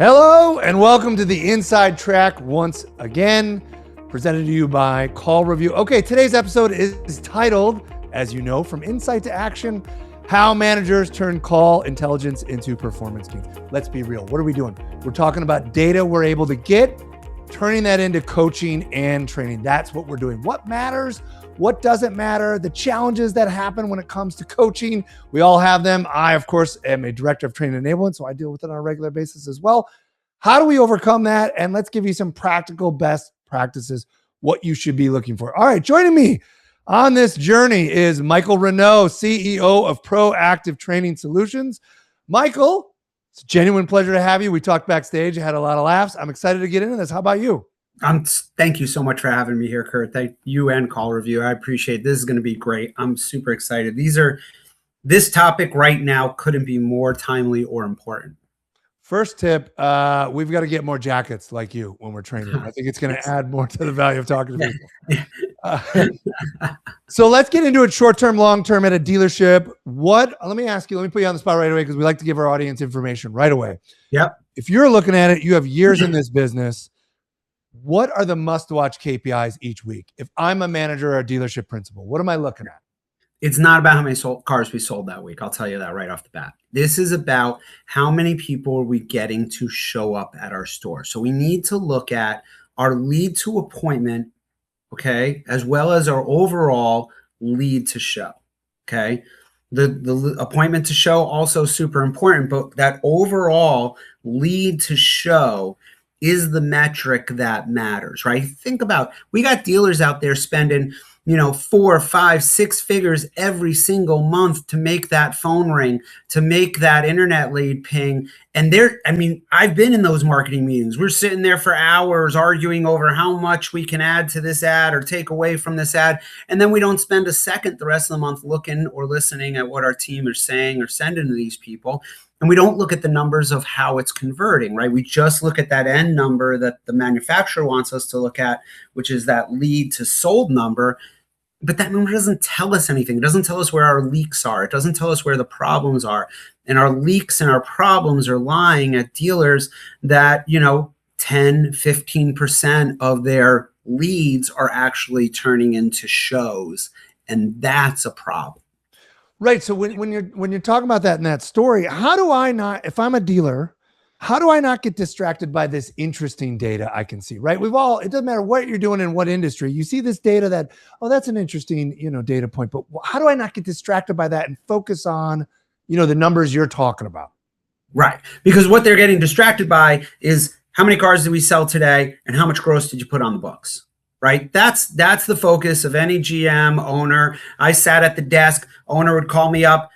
Hello and welcome to the Inside Track once again, presented to you by Call Review. Okay, today's episode is titled, as you know, From Insight to Action, How Managers Turn Call Intelligence into Performance Gains. Let's be real. What are we doing? We're talking about data we're able to get, turning that into coaching and training. That's what we're doing. What matters? What doesn't matter? The challenges that happen when it comes to coaching. We all have them. I, of course, am a director of training enablement, so I deal with it on a regular basis as well. How do we overcome that? And let's give you some practical best practices, what you should be looking for. All right, joining me on this journey is Michael Renaud, CEO of Proactive Training Solutions. Michael, it's a genuine pleasure to have you. We talked backstage. I had a lot of laughs. I'm excited to get into this. How about you? Thank you so much for having me here, Kurt. Thank you and Call Review. I appreciate it. This is going to be great. I'm super excited. This topic right now couldn't be more timely or important. First tip, we've got to get more jackets like you when we're training. I think it's going to add more to the value of talking to people. So let's get into it short-term, long-term at a dealership. Let me ask you, let me put you on the spot right away because we like to give our audience information right away. Yep. If you're looking at it, you have years in this business. What are the must-watch KPIs each week? If I'm a manager or a dealership principal, what am I looking at? It's not about how many cars we sold that week. I'll tell you that right off the bat. This is about how many people are we getting to show up at our store. So we need to look at our lead to appointment, okay, as well as our overall lead to show, okay? The appointment to show also super important, but that overall lead to show is the metric that matters, right? Think about, we got dealers out there spending, 4, 5, 6 figures every single month to make that phone ring, to make that internet lead ping. And I've been in those marketing meetings. We're sitting there for hours arguing over how much we can add to this ad or take away from this ad. And then we don't spend a second the rest of the month looking or listening at what our team is saying or sending to these people. And we don't look at the numbers of how it's converting, right? We just look at that end number that the manufacturer wants us to look at, which is that lead to sold number. But that number doesn't tell us anything. It doesn't tell us where our leaks are. It doesn't tell us where the problems are. And our leaks and our problems are lying at dealers that, 10, 15% of their leads are actually turning into shows. And that's a problem. Right. So when you're talking about that in that story, how do I not, if I'm a dealer, how do I not get distracted by this interesting data I can see, right? It doesn't matter what you're doing in what industry, you see this data that, oh, that's an interesting, data point, but how do I not get distracted by that and focus on, the numbers you're talking about? Right. Because what they're getting distracted by is how many cars did we sell today and how much gross did you put on the books? Right? That's the focus of any GM owner. I sat at the desk, owner would call me up,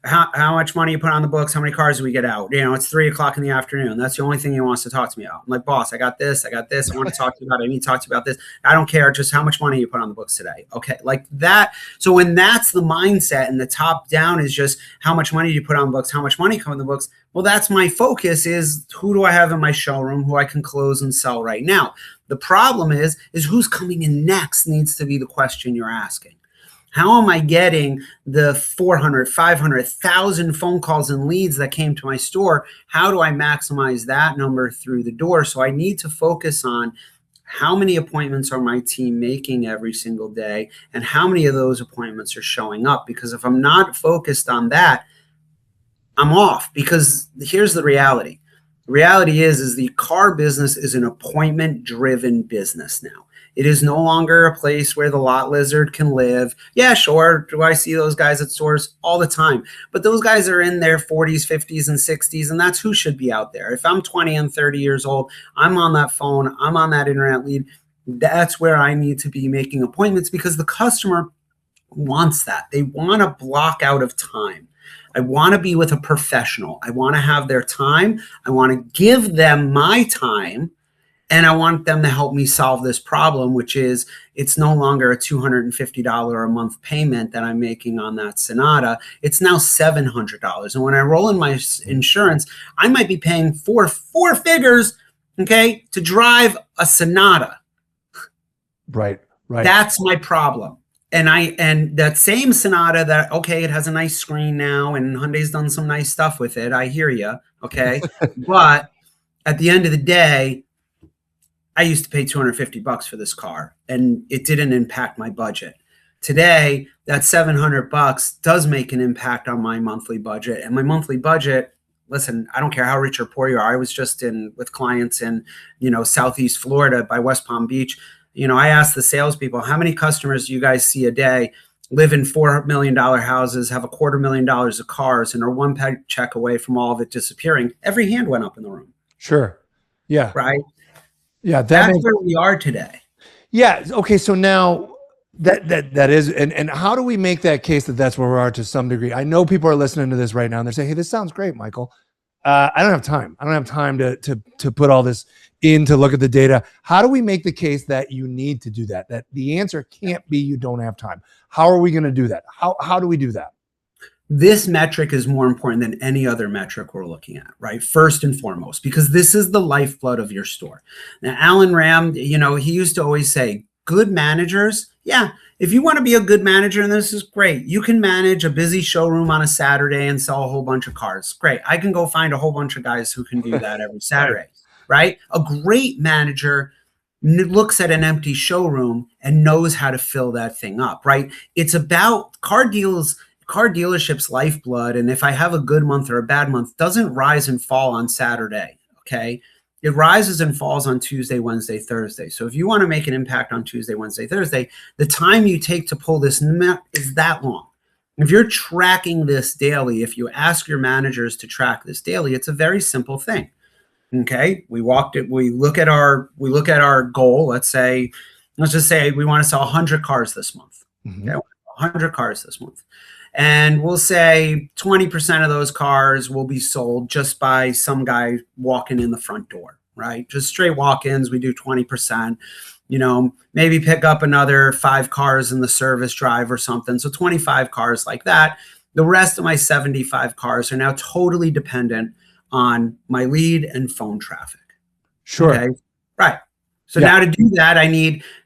how much money you put on the books, how many cars do we get out? It's 3:00 in the afternoon. That's the only thing he wants to talk to me about. I'm like, boss, I got this. I want to talk to you about it. I need to talk to you about this. I don't care. Just how much money you put on the books today. Okay. Like that. So when that's the mindset and the top down is just how much money you put on the books, how much money come in the books. Well, that's my focus is who do I have in my showroom who I can close and sell right now? The problem is who's coming in next needs to be the question you're asking. How am I getting the 400, 500, 1,000 phone calls and leads that came to my store? How do I maximize that number through the door? So I need to focus on how many appointments are my team making every single day and how many of those appointments are showing up. Because if I'm not focused on that, I'm off. Because here's the reality. The reality is the car business is an appointment-driven business now. It is no longer a place where the lot lizard can live. Yeah, sure. Do I see those guys at stores all the time? But those guys are in their 40s, 50s, and 60s, and that's who should be out there. If I'm 20 and 30 years old, I'm on that phone, I'm on that internet lead. That's where I need to be making appointments because the customer wants that. They want a block out of time. I want to be with a professional. I want to have their time. I want to give them my time. And I want them to help me solve this problem, which is it's no longer a $250 a month payment that I'm making on that Sonata. It's now $700. And when I roll in my insurance, I might be paying four figures, okay, to drive a Sonata. Right. That's my problem. And that same Sonata that, okay, it has a nice screen now and Hyundai's done some nice stuff with it. I hear you. Okay. But at the end of the day, I used to pay $250 for this car and it didn't impact my budget. Today, that $700 does make an impact on my monthly budget. And my monthly budget, listen, I don't care how rich or poor you are. I was just with clients in, Southeast Florida by West Palm Beach. I asked the salespeople, how many customers do you guys see a day, live in $4 million houses, have $250,000 of cars, and are one paycheck away from all of it disappearing? Every hand went up in the room. Sure. Yeah. Right. Yeah. That's where we are today. Yeah. Okay. So now that is, and how do we make that case that that's where we are to some degree? I know people are listening to this right now and they're saying, hey, this sounds great, Michael. I don't have time. I don't have time to put all this in to look at the data. How do we make the case that you need to do that? That the answer can't be you don't have time. How are we going to do that? How do we do that? This metric is more important than any other metric we're looking at, right? First and foremost, because this is the lifeblood of your store. Now, Alan Ram, he used to always say, good managers, yeah, if you want to be a good manager, and this is great, you can manage a busy showroom on a Saturday and sell a whole bunch of cars. Great. I can go find a whole bunch of guys who can do that every Saturday, right? A great manager looks at an empty showroom and knows how to fill that thing up, right? It's about car dealership's lifeblood. And if I have a good month or a bad month, doesn't rise and fall on Saturday. Okay. It rises and falls on Tuesday, Wednesday, Thursday. So if you want to make an impact on Tuesday, Wednesday, Thursday, the time you take to pull this map is that long. If you're tracking this daily, if you ask your managers to track this daily, it's a very simple thing. Okay. We look at our goal. Let's just say we want to sell 100 cars this month. Mm-hmm. Okay. 100 cars this month. And we'll say 20% of those cars will be sold just by some guy walking in the front door, right? Just straight walk-ins. We do 20%, maybe pick up another 5 cars in the service drive or something. So 25 cars like that. The rest of my 75 cars are now totally dependent on my lead and phone traffic. Sure. Okay? Right. So now to do that,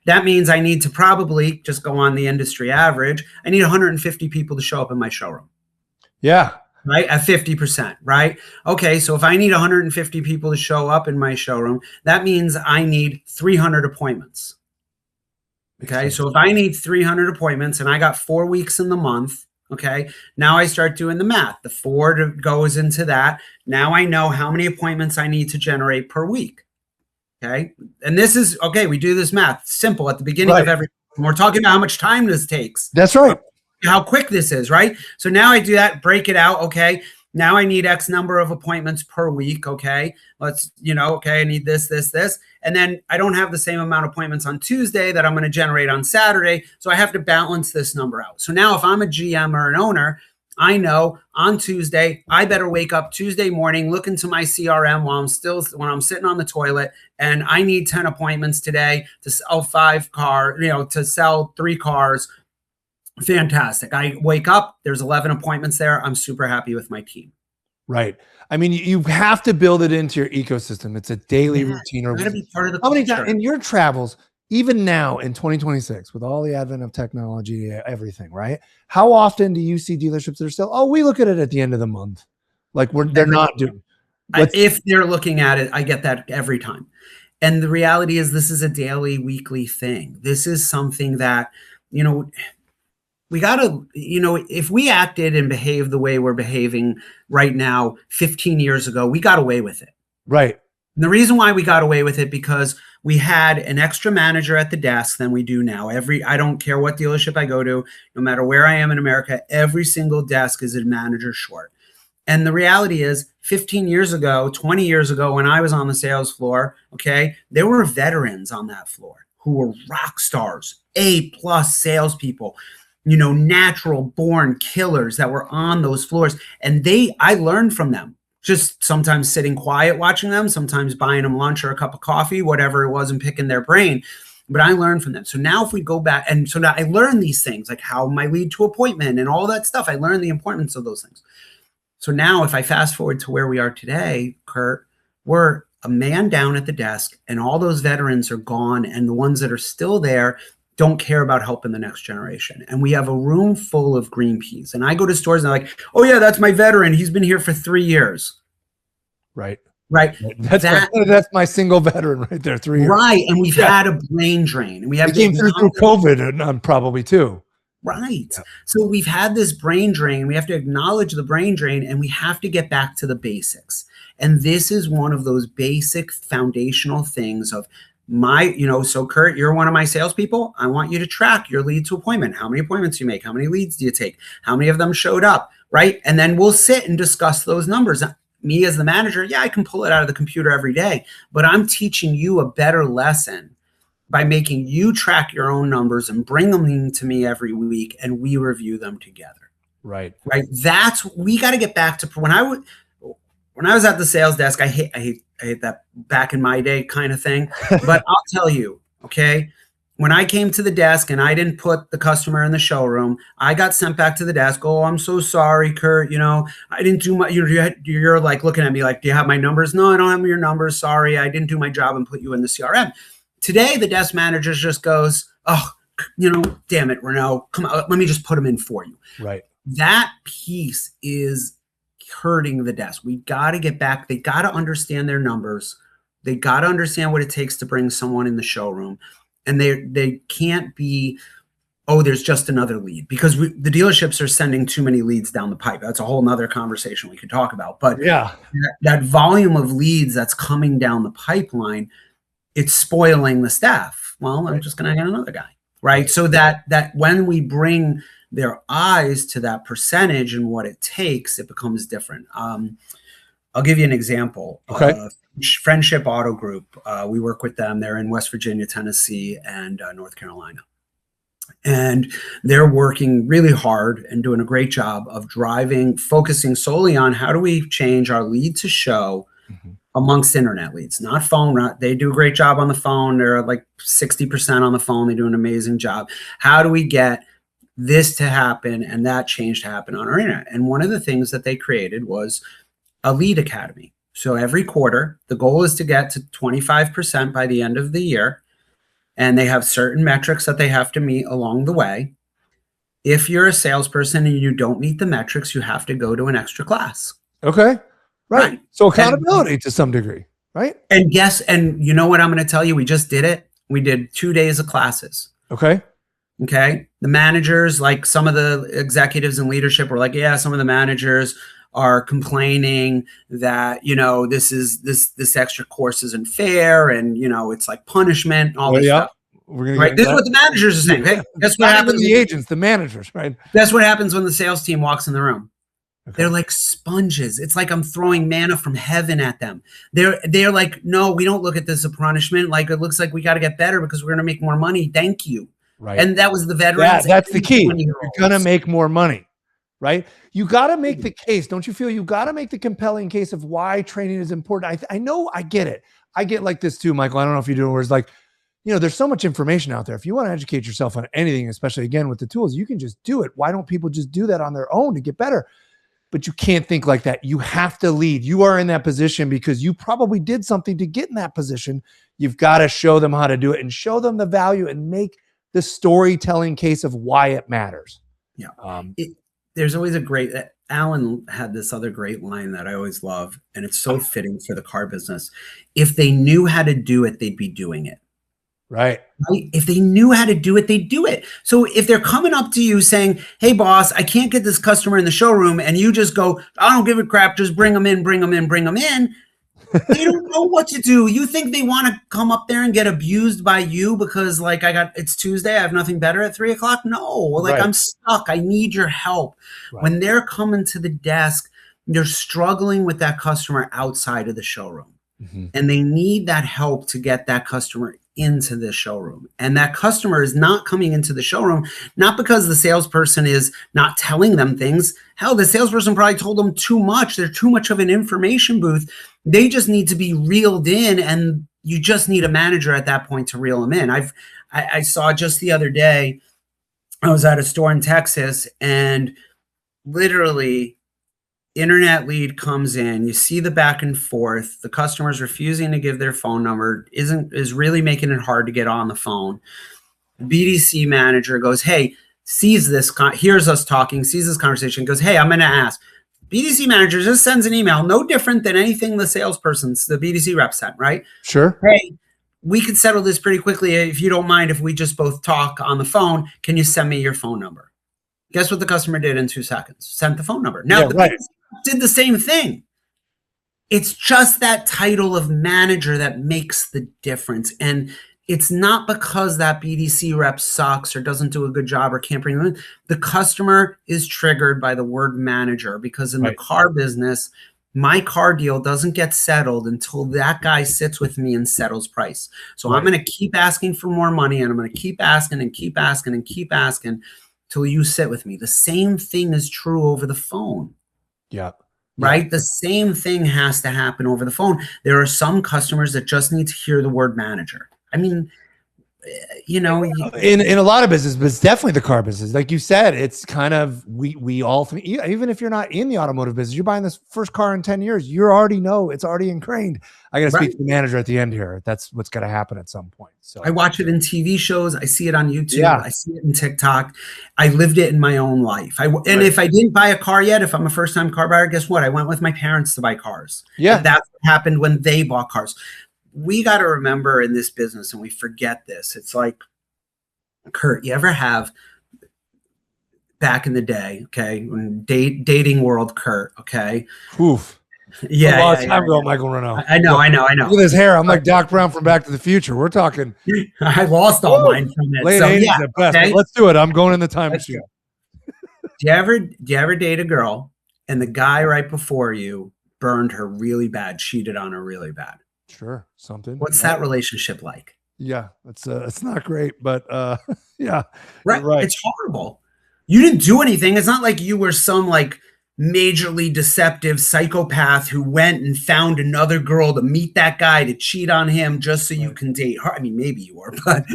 that means I need to probably just go on the industry average. I need 150 people to show up in my showroom. Yeah. Right. At 50%. Right. Okay. So if I need 150 people to show up in my showroom, that means I need 300 appointments. Okay. So if I need 300 appointments and I got 4 weeks in the month, okay, now I start doing the math. The 4 goes into that. Now I know how many appointments I need to generate per week. Okay. And this is, okay, we do this math. It's simple at the beginning of every, we're talking about how much time this takes. That's right. How quick this is, right? So now I do that, break it out. Okay. Now I need X number of appointments per week. Okay. Let's, okay, I need this. And then I don't have the same amount of appointments on Tuesday that I'm going to generate on Saturday. So I have to balance this number out. So now if I'm a GM or an owner, I know on Tuesday, I better wake up Tuesday morning, look into my CRM when I'm sitting on the toilet, and I need 10 appointments today to sell 5 cars, to sell 3 cars. Fantastic. I wake up, there's 11 appointments there. I'm super happy with my team. Right. I mean, you have to build it into your ecosystem. It's a daily routine. It's got to be part of the How many culture. times in your travels, even now in 2026, with all the advent of technology, everything, right? How often do you see dealerships that are still, we look at it at the end of the month? Like they're not doing. If they're looking at it, I get that every time. And the reality is this is a daily, weekly thing. This is something that, we got to, if we acted and behaved the way we're behaving right now, 15 years ago, we got away with it. Right. And the reason why we got away with it, because we had an extra manager at the desk than we do now. I don't care what dealership I go to, no matter where I am in America, every single desk is a manager short. And the reality is 15 years ago, 20 years ago, when I was on the sales floor, okay, there were veterans on that floor who were rock stars, A+ salespeople, natural born killers that were on those floors. And I learned from them. Just sometimes sitting quiet watching them, sometimes buying them lunch or a cup of coffee, whatever it was, and picking their brain. But I learned from them. So now if we go back, and so now I learned these things, like how my lead to appointment and all that stuff. I learned the importance of those things. So now if I fast forward to where we are today, Kurt, we're a man down at the desk and all those veterans are gone. And the ones that are still there don't care about helping the next generation. And we have a room full of green peas. And I go to stores and they're like, oh yeah, that's my veteran. He's been here for 3 years. Right. right? That's my single veteran right there, 3 years. Right, and we've had a brain drain. And we have came through COVID and probably too. Right. Yep. So we've had this brain drain. We have to acknowledge the brain drain, and we have to get back to the basics. And this is one of those basic foundational things of so Kurt, you're one of my salespeople. I want you to track your lead to appointment. How many appointments do you make? How many leads do you take? How many of them showed up? Right. And then we'll sit and discuss those numbers. Me as the manager, I can pull it out of the computer every day, but I'm teaching you a better lesson by making you track your own numbers and bring them to me every week, and we review them together. Right. We got to get back to when I was at the sales desk. I hate that back in my day kind of thing. But I'll tell you, okay, when I came to the desk and I didn't put the customer in the showroom, I got sent back to the desk. Oh, I'm so sorry, Kurt. I didn't do my. You're like looking at me like, do you have my numbers? No, I don't have your numbers. Sorry, I didn't do my job and put you in the CRM. Today, the desk manager just goes, oh, damn it, Renaud, come on, let me just put them in for you. Right. That piece is hurting the desk. We got to get back. They got to understand their numbers. They got to understand what it takes to bring someone in the showroom. And they can't be, oh, there's just another lead, because the dealerships are sending too many leads down the pipe. That's a whole nother conversation we could talk about. But that volume of leads that's coming down the pipeline, it's spoiling the staff. Well, I'm just going to get another guy, right? So that when we bring their eyes to that percentage and what it takes, it becomes different. I'll give you an example. Okay. Friendship Auto Group. We work with them. They're in West Virginia, Tennessee, and North Carolina. And they're working really hard and doing a great job of focusing solely on how do we change our lead to show amongst internet leads, not phone. They do a great job on the phone. They're like 60% on the phone. They do an amazing job. How do we get this to happen and that change to happen on our internet? And one of the things that they created was a lead academy. So every quarter, the goal is to get to 25% by the end of the year. And they have certain metrics that they have to meet along the way. If you're a salesperson and you don't meet the metrics, you have to go to an extra class. Okay. Right. So accountability to some degree, right? And you know what I'm going to tell you? We just did it. We did 2 days of classes. Okay. The managers, like some of the executives and leadership were like, some of the managers are complaining that, this extra course isn't fair. And, it's like punishment, all this stuff. Right. This is what the managers are saying. Hey, that's what happens. The agents, the managers, right? That's what happens when the sales team walks in the room. Okay. They're like sponges. It's like I'm throwing manna from heaven at them. They're like, no, we don't look at this as a punishment. Like, it looks like we got to get better because we're going to make more money. Thank you. Right. And that was the veterans. That's the key. You're going to make more money, right? You got to make the case. Don't you feel you got to make the compelling case of why training is important? I know I get it. I get like this too, Michael. I don't know if you do, where it's like, there's so much information out there. If you want to educate yourself on anything, especially again with the tools, you can just do it. Why don't people just do that on their own to get better? But you can't think like that. You have to lead. You are in that position because you probably did something to get in that position. You've got to show them how to do it and show them the value and make the storytelling case of why it matters. Yeah. There's always Alan had this other great line that I always love, and it's so fitting for the car business. If they knew how to do it, they'd be doing it. Right. If they knew how to do it, they'd do it. So if they're coming up to you saying, hey, boss, I can't get this customer in the showroom, and you just go, I don't give a crap, just bring them in. They don't know what to do. You think they want to come up there and get abused by you because it's Tuesday, I have nothing better at 3:00? No, right. I'm stuck. I need your help. Right. When they're coming to the desk, they're struggling with that customer outside of the showroom. And they need that help to get that customer into the showroom. And that customer is not coming into the showroom, not because the salesperson is not telling them things. Hell, the salesperson probably told them too much. They're too much of an information booth. They just need to be reeled in, and you just need a manager at that point to reel them in. I saw just the other day, I was at a store in Texas, and literally internet lead comes in, you see the back and forth, the customer's refusing to give their phone number, is really making it hard to get on the phone. The BDC manager goes, hey, hears us talking, sees this conversation, goes, hey, I'm going to ask, BDC manager just sends an email, no different than anything the BDC rep sent, right? Sure. Hey, we could settle this pretty quickly if you don't mind if we just both talk on the phone. Can you send me your phone number? Guess what the customer did in 2 seconds? Sent the phone number. Now, the BDC did the same thing. It's just that title of manager that makes the difference. And it's not because that BDC rep sucks or doesn't do a good job or can't bring them in. The customer is triggered by the word manager, because in the car business, my car deal doesn't get settled until that guy sits with me and settles price. So I'm going to keep asking for more money, and I'm going to keep asking and keep asking and keep asking till you sit with me. The same thing is true over the phone. Yeah. Right? The same thing has to happen over the phone. There are some customers that just need to hear the word manager. I mean, you know, in a lot of business, but it's definitely the car business. Like you said, it's kind of, we all, even if you're not in the automotive business, you're buying this first car in 10 years, you already know, it's already ingrained. I got to speak to the manager at the end here. That's what's going to happen at some point. So I watch it in TV shows. I see it on YouTube. I see it in TikTok. I lived it in my own life. And if I didn't buy a car yet, if I'm a first-time car buyer, guess what? I went with my parents to buy cars. Yeah. And that's what happened when they bought cars. We got to remember in this business, and we forget this. It's like, Kurt, you ever have back in the day, okay, when dating world, Kurt, okay? Oof. Yeah. A long time ago, Michael Renault. I know. Look at his hair. I'm like Doc Brown from Back to the Future. We're talking. I lost all mine from it. Late 80s at best. Okay. Let's do it. I'm going in the time machine. Do you ever date a girl and the guy right before you burned her really bad, cheated on her really bad? Sure. Something. What's that relationship like? Yeah, it's not great, but yeah. Right. It's horrible. You didn't do anything. It's not like you were some like majorly deceptive psychopath who went and found another girl to meet that guy to cheat on him just so you can date her. I mean, maybe you were, but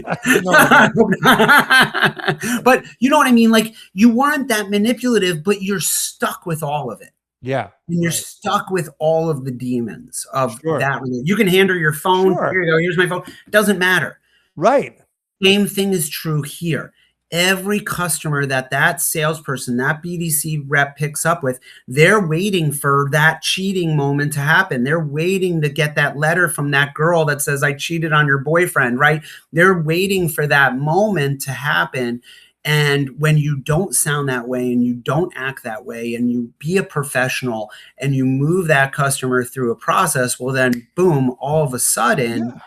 but you know what I mean? Like, you weren't that manipulative, but you're stuck with all of it. Yeah. And you're stuck with all of the demons of that. You can hand her your phone. Here you go. Here's my phone. It doesn't matter. Right. Same thing is true here. Every customer that salesperson, that BDC rep picks up with, they're waiting for that cheating moment to happen. They're waiting to get that letter from that girl that says, I cheated on your boyfriend, right? They're waiting for that moment to happen. And when you don't sound that way and you don't act that way and you be a professional and you move that customer through a process, well, then boom, all of a sudden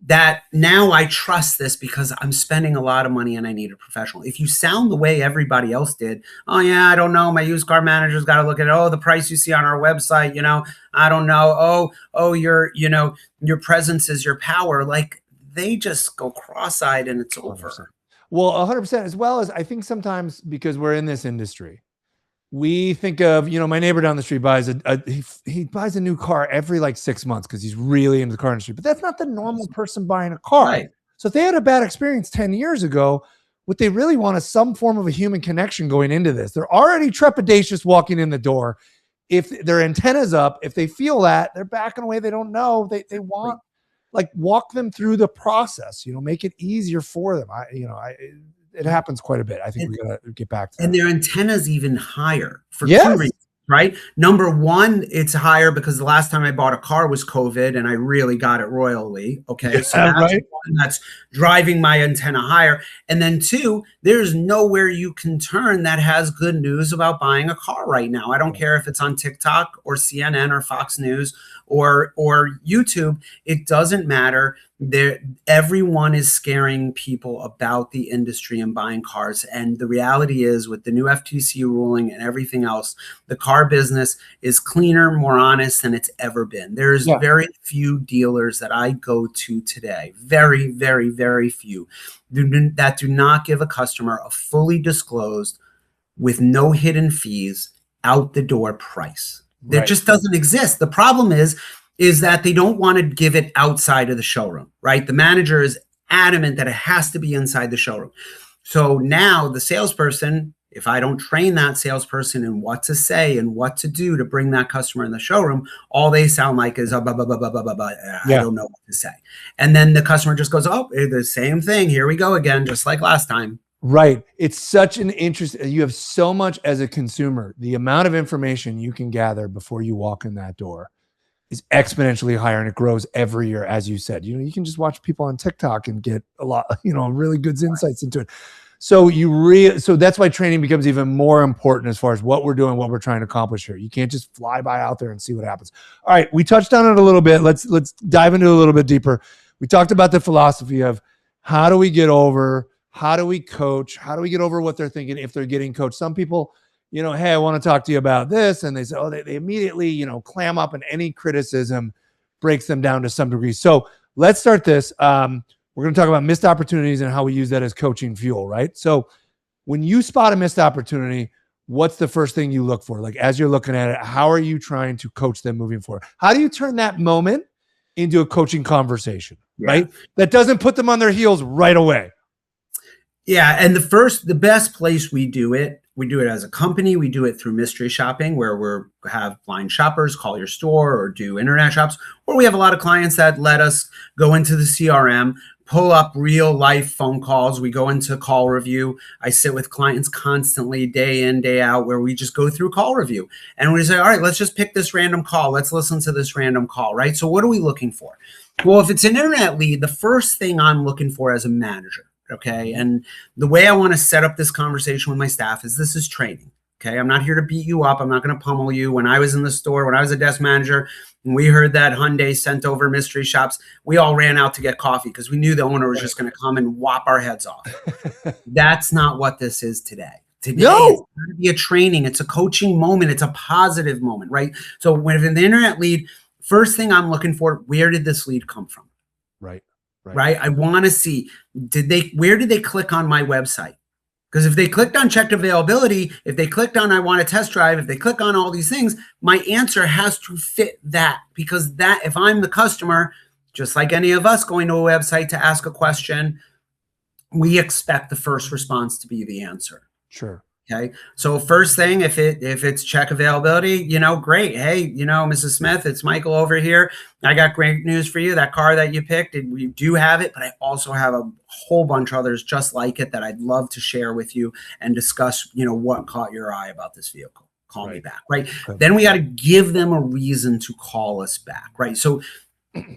that now I trust this because I'm spending a lot of money and I need a professional. If you sound the way everybody else did, oh yeah, I don't know, my used car manager's got to look at it. Oh, the price you see on our website, you know, I don't know. Oh, your presence is your power. Like, they just go cross-eyed and it's over. Well, 100%, as well as I think sometimes because we're in this industry, we think of, my neighbor down the street buys he buys a new car every like 6 months because he's really into the car industry, but that's not the normal person buying a car. Right. So if they had a bad experience 10 years ago, what they really want is some form of a human connection going into this. They're already trepidatious walking in the door. If their antenna's up, if they feel that, they're backing away. They don't know. They want, like, walk them through the process, make it easier for them. It happens quite a bit. I think we got to get back to that. And their antenna's even higher for 2 reasons, right? Number one, it's higher because the last time I bought a car was COVID and I really got it royally. Okay. So that's driving my antenna higher. And then two, there's nowhere you can turn that has good news about buying a car right now. I don't care if it's on TikTok or CNN or Fox News or YouTube. It doesn't matter. Everyone is scaring people about the industry and buying cars. And the reality is, with the new FTC ruling and everything else, the car business is cleaner, more honest than it's ever been. There's very few dealers that I go to today, very, very, very few, that do not give a customer a fully disclosed, with no hidden fees, out the door price. That just doesn't exist. The problem is that they don't want to give it outside of the showroom, right? The manager is adamant that it has to be inside the showroom. So now the salesperson, if I don't train that salesperson in what to say and what to do to bring that customer in the showroom, all they sound like is, I don't know what to say. And then the customer just goes, oh, the same thing. Here we go again, just like last time. Right. It's such an interest. You have so much as a consumer. The amount of information you can gather before you walk in that door is exponentially higher, and it grows every year, as you said. You can just watch people on TikTok and get a lot, really good insights into it. So so that's why training becomes even more important as far as what we're doing, what we're trying to accomplish here. You can't just fly by out there and see what happens. All right, we touched on it a little bit. Let's dive into it a little bit deeper. We talked about the philosophy of how do we get over, how do we coach, how do we get over what they're thinking if they're getting coached. Some people, hey, I want to talk to you about this. And they say, oh, they immediately, clam up, and any criticism breaks them down to some degree. So let's start this. We're going to talk about missed opportunities and how we use that as coaching fuel, right? So when you spot a missed opportunity, what's the first thing you look for? Like, as you're looking at it, how are you trying to coach them moving forward? How do you turn that moment into a coaching conversation, right? That doesn't put them on their heels right away. Yeah. And the best place we do it as a company. We do it through mystery shopping, where we have blind shoppers call your store or do internet shops, or we have a lot of clients that let us go into the CRM, pull up real life phone calls. We go into call review. I sit with clients constantly, day in, day out, where we just go through call review. And we say, all right, let's just pick this random call. Let's listen to this random call, right? So what are we looking for? Well, if it's an internet lead, the first thing I'm looking for as a manager, okay, and the way I want to set up this conversation with my staff is this is training. Okay, I'm not here to beat you up. I'm not going to pummel you. When I was in the store, when I was a desk manager, and we heard that Hyundai sent over mystery shops, we all ran out to get coffee because we knew the owner was just going to come and whop our heads off. That's not what this is today. Today, it's going to be a training. It's a coaching moment. It's a positive moment, right? So when the internet lead, first thing I'm looking for, where did this lead come from? Right. I want to see, where did they click on my website? Because if they clicked on checked availability, if they clicked on I want to test drive, if they click on all these things, my answer has to fit that. Because that, if I'm the customer, just like any of us going to a website to ask a question, we expect the first response to be the answer. Sure. Okay. So first thing, if it's check availability, great. Hey, Mrs. Smith, it's Michael over here. I got great news for you. That car that you picked, we do have it, but I also have a whole bunch of others just like it that I'd love to share with you and discuss, what caught your eye about this vehicle. Call me back. Right. Okay. Then we got to give them a reason to call us back. Right. So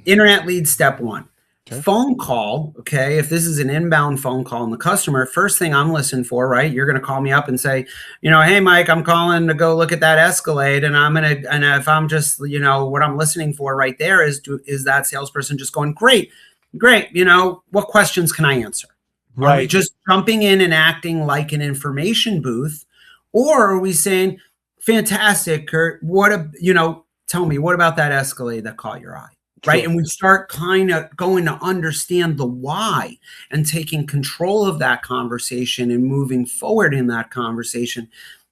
internet lead, step one. Okay. Phone call, okay, if this is an inbound phone call and the customer, first thing I'm listening for, right, you're going to call me up and say, hey, Mike, I'm calling to go look at that Escalade, and if I'm just, what I'm listening for right there is that salesperson just going, great, what questions can I answer? Right. Are we just jumping in and acting like an information booth, or are we saying, fantastic, Kurt, tell me, what about that Escalade that caught your eye? Right. Sure. And we start kind of going to understand the why and taking control of that conversation and moving forward in that conversation.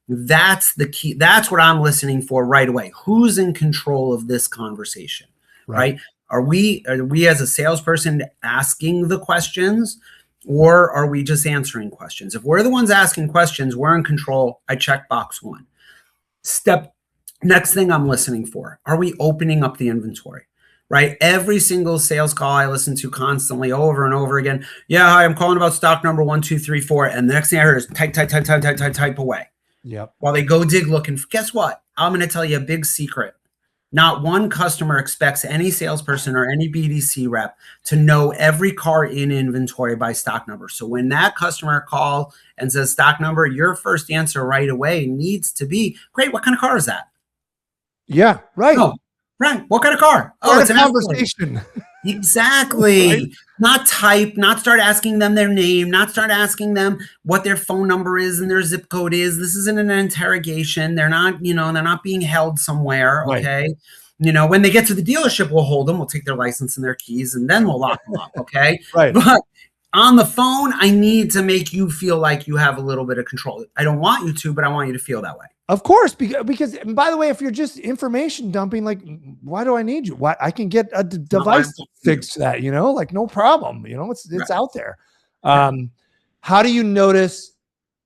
That's the key. That's what I'm listening for right away. Who's in control of this conversation? Right. Are we as a salesperson asking the questions, or are we just answering questions? If we're the ones asking questions, we're in control. I check box one. Next thing I'm listening for, are we opening up the inventory? Right. Every single sales call I listen to constantly over and over again. Yeah, hi, I'm calling about stock number 1, 2, 3, 4. And the next thing I heard is type away. Yep. While they go dig looking. Guess what? I'm going to tell you a big secret. Not one customer expects any salesperson or any BDC rep to know every car in inventory by stock number. So when that customer calls and says stock number, your first answer right away needs to be, great, what kind of car is that? Yeah, right. No. Right. What kind of car? Oh, it's a conversation. Exactly. Right? Not type, not start asking them their name, not start asking them what their phone number is and their zip code is. This isn't an interrogation. They're not, they're not being held somewhere. Okay. Right. When they get to the dealership, we'll hold them. We'll take their license and their keys, and then we'll lock them up. Okay. Right. But on the phone, I need to make you feel like you have a little bit of control. I don't want you to, but I want you to feel that way. Of course, because and by the way, if you're just information dumping, like, why do I need you? Why I can get a device to fix that, like no problem. It's right. Out there. How do you notice?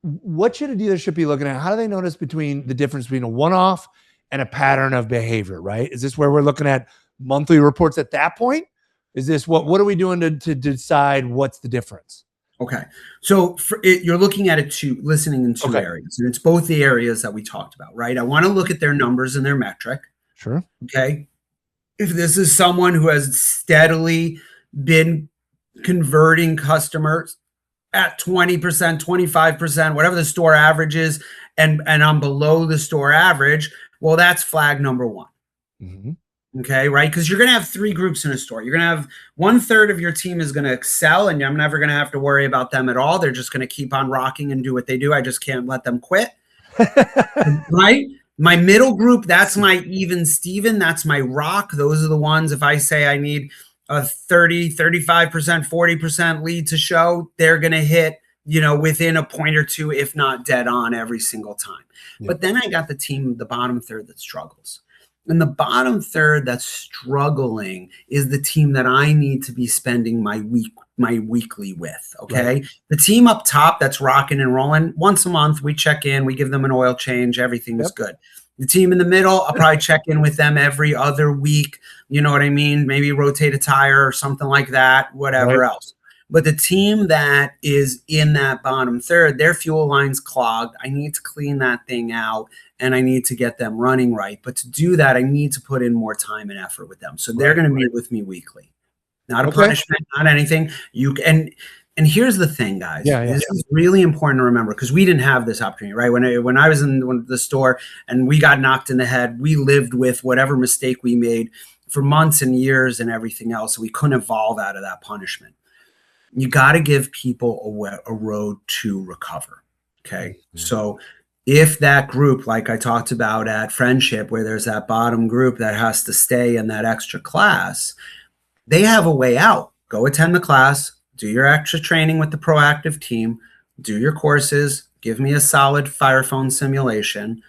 What should a dealership be looking at? How do they notice the difference between a one-off and a pattern of behavior? Right? Is this where we're looking at monthly reports at that point? Is this what are we doing to decide what's the difference? Okay. So you're looking at listening in two Okay. areas, and it's both the areas that we talked about, right? I want to look at their numbers and their metric. Sure. Okay. If this is someone who has steadily been converting customers at 20%, 25%, whatever the store average is, and I'm below the store average, well, that's flag number one. Mm-hmm. Okay, right? Because you're going to have three groups in a store. You're going to have 1/3 of your team is going to excel, and I'm never going to have to worry about them at all. They're just going to keep on rocking and do what they do. I just can't let them quit. Right? My middle group, that's my even Steven. That's my rock. Those are the ones, if I say I need a 30, 35%, 40% lead to show, they're going to hit, within a point or two, if not dead on every single time. Yeah. But then I got the team, the bottom third that struggles. And the bottom third that's struggling is the team that I need to be spending my weekly with. Okay. Right. The team up top that's rocking and rolling, once a month, we check in, we give them an oil change, everything is good. The team in the middle, I'll probably check in with them every other week. You know what I mean? Maybe rotate a tire or something like that, whatever else. But the team that is in that bottom third, their fuel line's clogged. I need to clean that thing out, and I need to get them running right. But to do that, I need to put in more time and effort with them. So they're going to meet with me weekly. Not a punishment, not anything. And here's the thing, guys. This is really important to remember, because we didn't have this opportunity, right? When I was in the store and we got knocked in the head, we lived with whatever mistake we made for months and years and everything else. So we couldn't evolve out of that punishment. You got to give people a road to recover. Okay. Mm-hmm. So if that group, like I talked about at Friendship, where there's that bottom group that has to stay in that extra class, they have a way out. Go attend the class, do your extra training with the proactive team, do your courses, give me a solid fire phone simulation,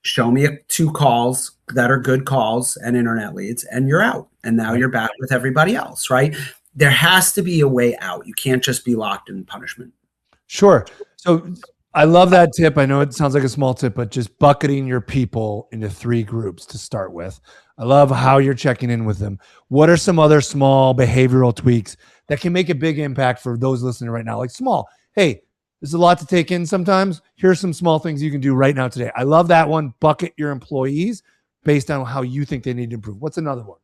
show me 2 calls that are good calls and internet leads, and you're out. And now you're back with everybody else, right? There has to be a way out. You can't just be locked in punishment. Sure. So I love that tip. I know it sounds like a small tip, but just bucketing your people into 3 groups to start with. I love how you're checking in with them. What are some other small behavioral tweaks that can make a big impact for those listening right now? Like small, hey, there's a lot to take in sometimes. Here's some small things you can do right now today. I love that one. Bucket your employees based on how you think they need to improve. What's another one?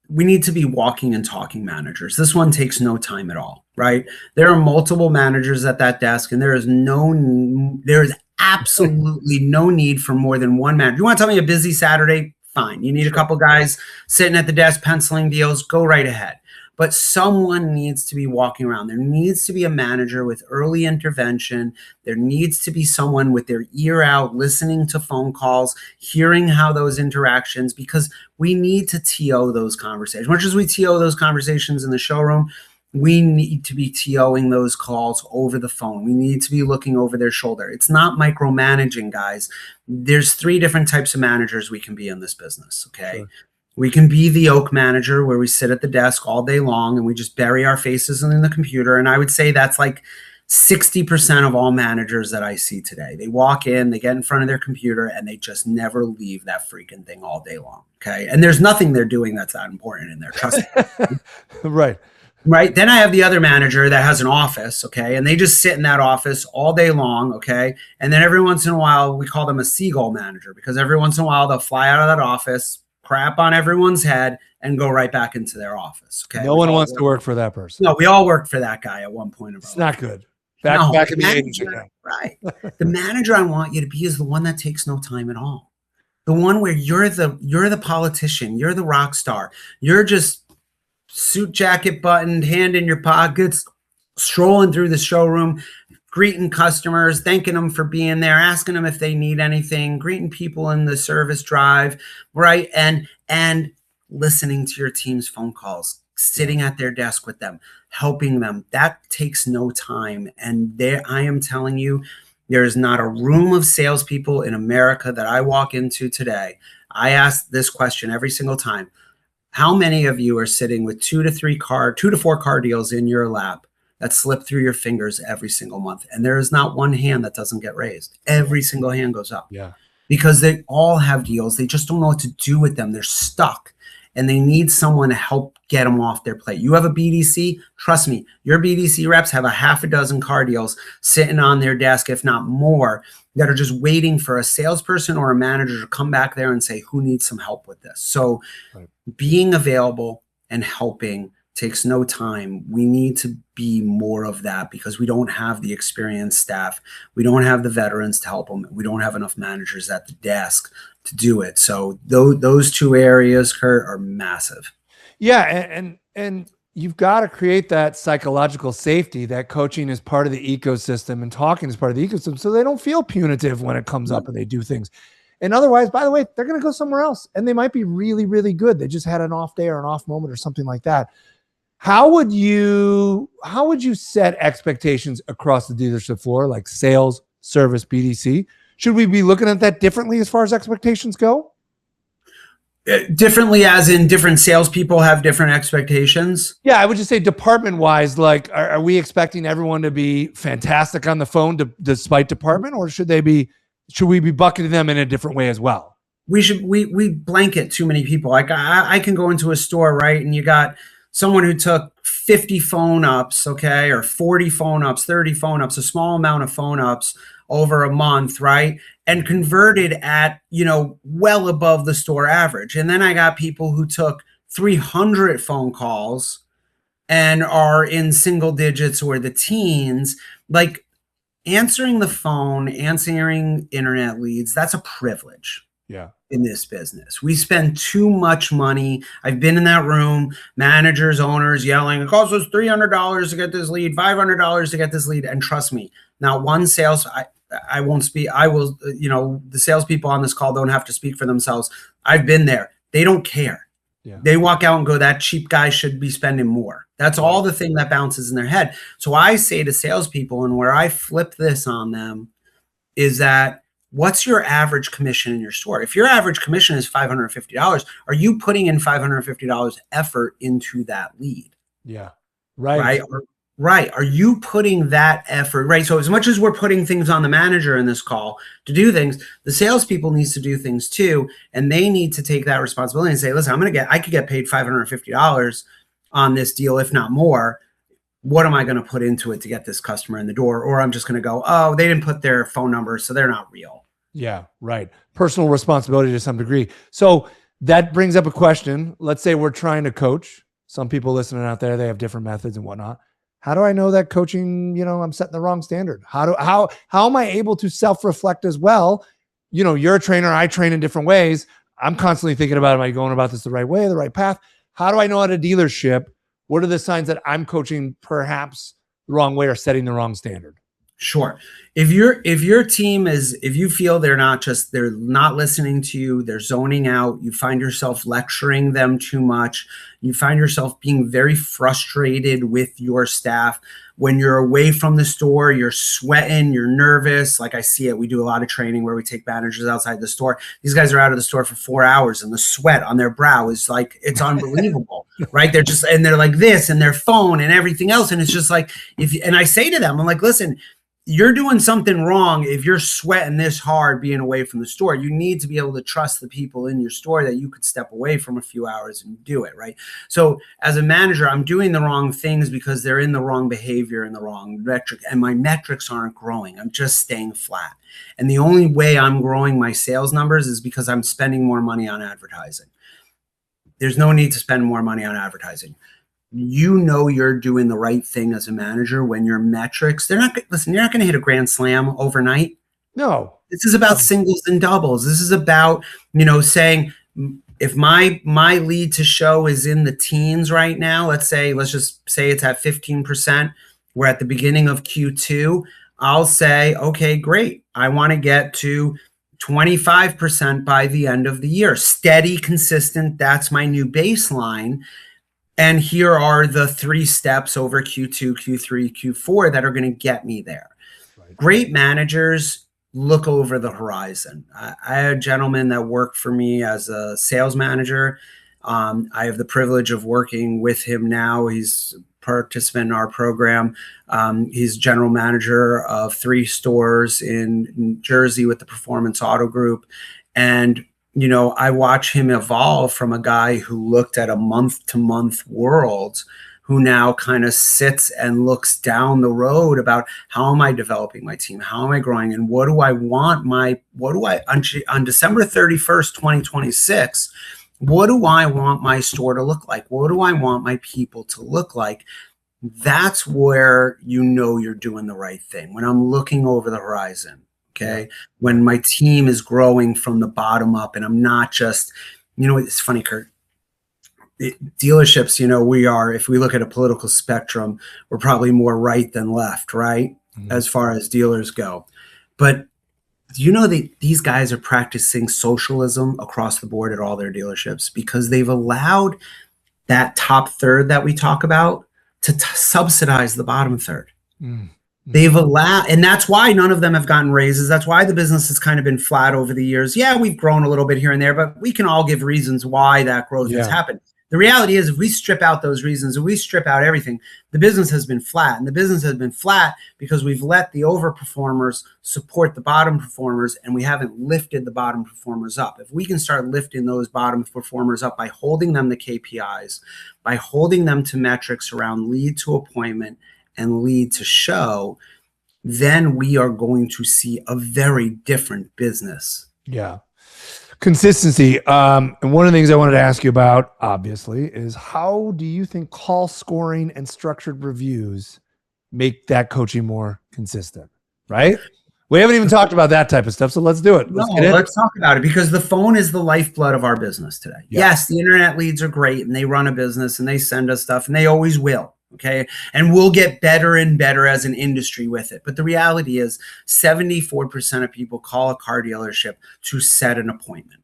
We need to be walking and talking managers. This one takes no time at all, right? There are multiple managers at that desk, and there is absolutely no need for more than one manager. You want to tell me a busy Saturday? Fine. You need a couple guys sitting at the desk penciling deals, go right ahead. But someone needs to be walking around. There needs to be a manager with early intervention. There needs to be someone with their ear out, listening to phone calls, hearing how those interactions, because we need to TO those conversations. Much as we TO those conversations in the showroom, we need to be TOing those calls over the phone. We need to be looking over their shoulder. It's not micromanaging, guys. There's 3 different types of managers we can be in this business, okay? Sure. We can be the oak manager, where we sit at the desk all day long and we just bury our faces in the computer. And I would say that's like 60% of all managers that I see today. They walk in, they get in front of their computer, and they just never leave that freaking thing all day long. Okay. And there's nothing they're doing that's that important in there. Trust me. Right. Right. Then I have the other manager that has an office. Okay. And they just sit in that office all day long. Okay. And then every once in a while, we call them a seagull manager, because every once in a while they'll fly out of that office, crap on everyone's head, and go right back into their office. Okay. No one wants to work for that person. No, we all worked for that guy at one point. It's not good. Back in the agency. Right. The manager I want you to be is the one that takes no time at all. The one where you're the politician, you're the rock star. You're just suit jacket buttoned, hand in your pockets, strolling through the showroom, greeting customers, thanking them for being there, asking them if they need anything, greeting people in the service drive, right? And listening to your team's phone calls, sitting at their desk with them, helping them. That takes no time. And there, I am telling you, there is not a room of salespeople in America that I walk into today. I ask this question every single time. How many of you are sitting with 2 to 4 car deals in your lap that slip through your fingers every single month? And there is not one hand that doesn't get raised. Every single hand goes up. Yeah. Because they all have deals. They just don't know what to do with them. They're stuck. and they need someone to help get them off their plate. You have a BDC, trust me, your BDC reps have a half a dozen car deals sitting on their desk, if not more, that are just waiting for a salesperson or a manager to come back there and say, who needs some help with this? So being available and helping takes no time. We need to be more of that because we don't have the experienced staff. We don't have the veterans to help them. We don't have enough managers at the desk to do it. So those two areas, Kurt, are massive. Yeah. And you've got to create that psychological safety that coaching is part of the ecosystem and talking is part of the ecosystem. So they don't feel punitive when it comes up and they do things. And otherwise, by the way, they're going to go somewhere else and they might be really, really good. They just had an off day or an off moment or something like that. How would you set expectations across the dealership floor, like sales, service, BDC? Should we be looking at that differently as far as expectations go? Differently as in different salespeople have different expectations? Yeah, I would just say department-wise, like, are we expecting everyone to be fantastic on the phone despite department, or should we be bucketing them in a different way as well? We blanket too many people. Like I can go into a store, right, and you got someone who took 50 phone ups, okay, or 40 phone ups, 30 phone ups, a small amount of phone ups over a month, right? And converted at, well above the store average. And then I got people who took 300 phone calls and are in single digits or the teens. Like answering the phone, answering internet leads, that's a privilege. Yeah. In this business, we spend too much money. I've been in that room, managers, owners yelling, it costs us $300 to get this lead, $500 to get this lead. And trust me, not one sales, I won't speak. I will, the salespeople on this call don't have to speak for themselves. I've been there. They don't care. Yeah. They walk out and go, that cheap guy should be spending more. That's all the thing that bounces in their head. So I say to salespeople, and where I flip this on them is that, what's your average commission in your store? If your average commission is $550, are you putting in $550 effort into that lead? Yeah. Right. Right. Are you putting that effort? Right. So as much as we're putting things on the manager in this call to do things, the salespeople needs to do things too. And they need to take that responsibility and say, listen, I could get paid $550 on this deal, if not more. What am I going to put into it to get this customer in the door? Or I'm just going to go, oh, they didn't put their phone number, so they're not real. Yeah, right. Personal responsibility to some degree. So that brings up a question. Let's say we're trying to coach. Some people listening out there, they have different methods and whatnot. How do I know that coaching, I'm setting the wrong standard? How am I able to self-reflect as well? You're a trainer, I train in different ways. I'm constantly thinking about, am I going about this the right way, the right path? How do I know at a dealership, what are the signs that I'm coaching perhaps the wrong way or setting the wrong standard? Sure. If your team if you feel they're not listening to you, they're zoning out, you find yourself lecturing them too much, you find yourself being very frustrated with your staff. When you're away from the store, you're sweating, you're nervous. Like I see it. We do a lot of training where we take managers outside the store. These guys are out of the store for 4 hours and the sweat on their brow is like, it's unbelievable, right? They're like this and their phone and everything else. And it's just like, and I say to them, I'm like, listen, you're doing something wrong if you're sweating this hard being away from the store. You need to be able to trust the people in your store that you could step away from a few hours and do it, right? So as a manager, I'm doing the wrong things because they're in the wrong behavior and the wrong metric, and my metrics aren't growing. I'm just staying flat. And the only way I'm growing my sales numbers is because I'm spending more money on advertising. There's no need to spend more money on advertising. You're doing the right thing as a manager when your metrics, you're not going to hit a grand slam overnight. No. This is about singles and doubles. This is about, saying if my lead to show is in the teens right now, let's just say it's at 15%. We're at the beginning of Q2. I'll say, okay, great. I want to get to 25% by the end of the year. Steady, consistent. That's my new baseline. And here are the 3 steps over Q2, Q3, Q4 that are going to get me there. Right. Great managers look over the horizon. I had a gentleman that worked for me as a sales manager. I have the privilege of working with him now. He's a participant in our program. He's general manager of 3 stores in Jersey with the Performance Auto Group. And I watch him evolve from a guy who looked at a month to month world, who now kind of sits and looks down the road about how am I developing my team? How am I growing? And what do I want on December 31st, 2026, what do I want my store to look like? What do I want my people to look like? That's where you're doing the right thing. When I'm looking over the horizon, okay? Yeah. When my team is growing from the bottom up and I'm not just, it's funny, Kurt. Dealerships, if we look at a political spectrum, we're probably more right than left, right? Mm-hmm. As far as dealers go. But these guys are practicing socialism across the board at all their dealerships because they've allowed that top third that we talk about to subsidize the bottom third. Mm-hmm. They've allowed, and that's why none of them have gotten raises. That's why the business has kind of been flat over the years. Yeah, we've grown a little bit here and there, but we can all give reasons why that growth has happened. The reality is, if we strip out those reasons, if we strip out everything, the business has been flat. And the business has been flat because we've let the overperformers support the bottom performers, and we haven't lifted the bottom performers up. If we can start lifting those bottom performers up by holding them to KPIs, by holding them to metrics around lead to appointment and lead to show, then we are going to see a very different business. Yeah. Consistency. And one of the things I wanted to ask you about, obviously, is how do you think call scoring and structured reviews make that coaching more consistent, right? We haven't even talked about that type of stuff, so let's do it. Let's talk about it, because the phone is the lifeblood of our business today. Yeah. Yes, the internet leads are great, and they run a business, and they send us stuff, and they always will. Okay. And we'll get better and better as an industry with it. But the reality is 74% of people call a car dealership to set an appointment.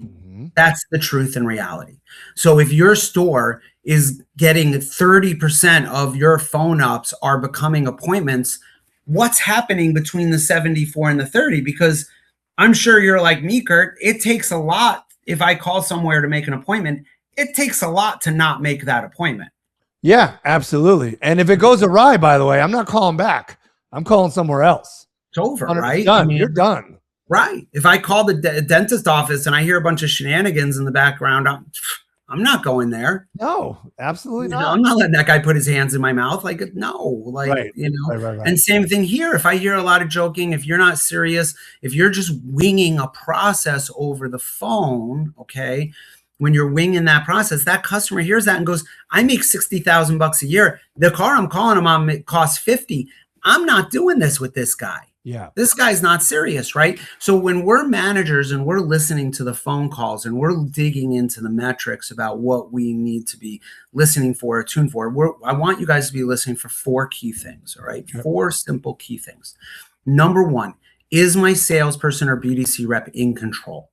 Mm-hmm. That's the truth and reality. So if your store is getting 30% of your phone ups are becoming appointments, what's happening between the 74 and the 30? Because I'm sure you're like me, Kurt. It takes a lot. If I call somewhere to make an appointment, it takes a lot to not make that appointment. Yeah, absolutely. And if it goes awry, by the way, I'm not calling back. I'm calling somewhere else. It's over, right? Done. You're done. Right. If I call the dentist office and I hear a bunch of shenanigans in the background, I'm not going there. No, absolutely not. I'm not letting that guy put his hands in my mouth. Right. And same thing here. If I hear a lot of joking, if you're not serious, if you're just winging a process over the phone, okay, when you're winging that process, that customer hears that and goes, I make $60,000 a year. The car I'm calling him on costs 50. I'm not doing this with this guy. Yeah. This guy's not serious, right? So when we're managers and we're listening to the phone calls and we're digging into the metrics about what we need to be listening for or tuned for, I want you guys to be listening for 4 key things, all right? Yep. 4 simple key things. Number 1, is my salesperson or BDC rep in control?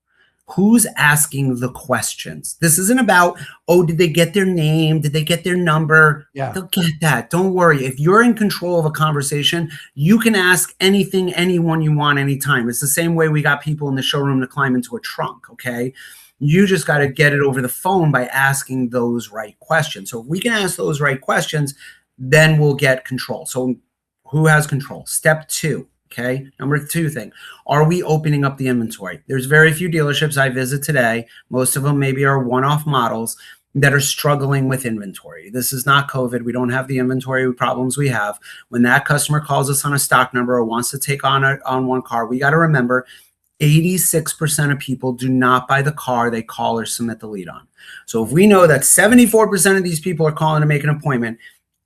Who's asking the questions? This isn't about, did they get their name? Did they get their number? Yeah. They'll get that. Don't worry. If you're in control of a conversation, you can ask anything, anyone you want, anytime. It's the same way we got people in the showroom to climb into a trunk, okay? You just got to get it over the phone by asking those right questions. So if we can ask those right questions, then we'll get control. So who has control? Step 2. Okay. Number 2 thing, are we opening up the inventory? There's very few dealerships I visit today. Most of them maybe are one-off models that are struggling with inventory. This is not COVID. We don't have the inventory problems we have. When that customer calls us on a stock number or wants to take on one car, we got to remember 86% of people do not buy the car they call or submit the lead on. So if we know that 74% of these people are calling to make an appointment,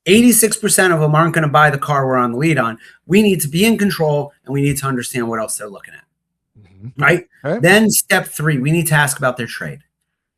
86% of them aren't going to buy the car we're on the lead on. We need to be in control, and we need to understand what else they're looking at, right? Then step 3, we need to ask about their trade.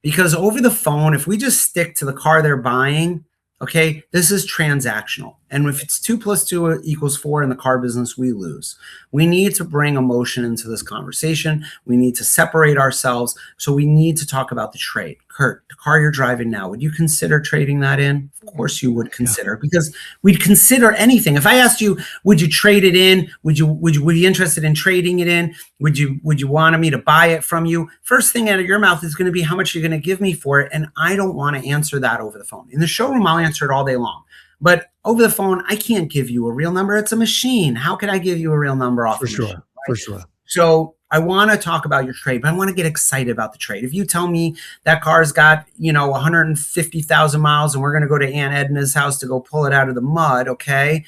Because over the phone, if we just stick to the car they're buying, okay, this is transactional. And if it's 2 + 2 = 4 in the car business, we lose. We need to bring emotion into this conversation. We need to separate ourselves. So we need to talk about the trade. Kurt, the car you're driving now, would you consider trading that in? Of course you would consider, because we'd consider anything. If I asked you, would you trade it in? Would you be interested in trading it in? Would you want me to buy it from you? First thing out of your mouth is going to be how much you're going to give me for it. And I don't want to answer that over the phone. In the showroom, I'll answer it all day long. But over the phone, I can't give you a real number. It's a machine. How can I give you a real number off for the sure? machine, right? For sure. So I want to talk about your trade, but I want to get excited about the trade. If you tell me that car's got, 150,000 miles and we're going to go to Aunt Edna's house to go pull it out of the mud, okay,